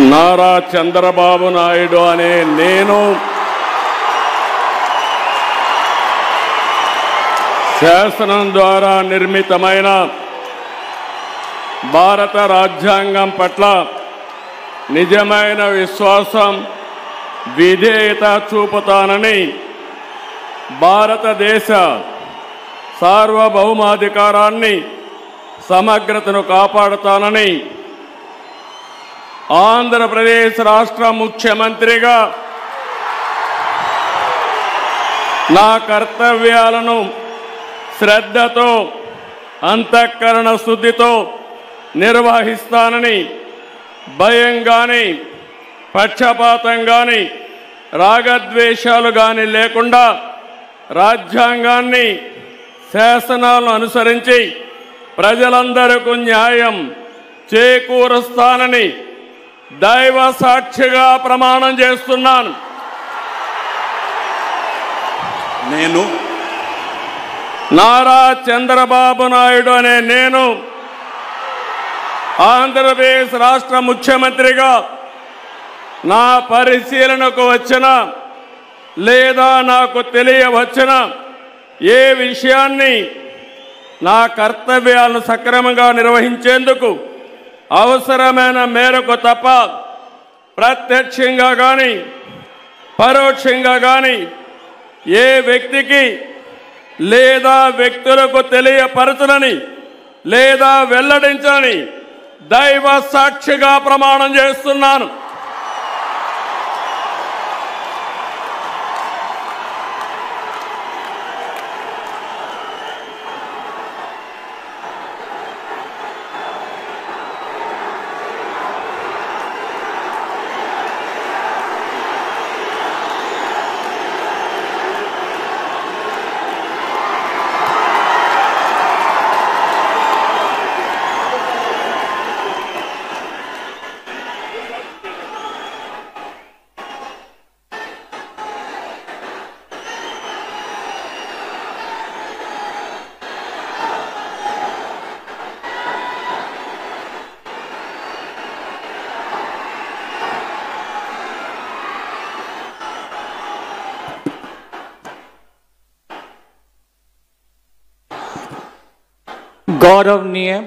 నారా చంద్రబాబు నాయుడు అనే నేను శాసనం ద్వారా నిర్మితమైన భారత రాజ్యాంగం పట్ల నిజమైన విశ్వాసం విధేయత చూపుతానని భారతదేశ సార్వభౌమాధికారాన్ని సమగ్రతను కాపాడుతానని ఆంధ్రప్రదేశ్ రాష్ట్ర ముఖ్యమంత్రిగా నా కర్తవ్యాలను శ్రద్ధతో అంతఃకరణ శుద్ధితో నిర్వహిస్తానని భయం గాని పక్షపాతం గాని రాగద్వేషాలు గాని లేకుండా రాజ్యాంగాన్ని శాసనాలను అనుసరించి ప్రజలందరికీ న్యాయం చేకూరుస్తానని దైవ సాక్షిగా ప్రమాణం చేస్తున్నాను. నేను నారా చంద్రబాబు నాయుడు అనే నేను ఆంధ్రప్రదేశ్ రాష్ట్ర ముఖ్యమంత్రిగా నా పరిశీలనకు వచ్చిన లేదా నాకు తెలియవచ్చిన ఏ విషయాన్ని నా కర్తవ్యాలను సక్రమంగా నిర్వహించేందుకు అవసరమైన మేరకు తప్ప ప్రత్యక్షంగా కానీ పరోక్షంగా కానీ ఏ వ్యక్తికి లేదా వ్యక్తులకు తెలియపరచనని లేదా వెల్లడించని దైవ సాక్షిగా ప్రమాణం చేస్తున్నాను. गौरवनीय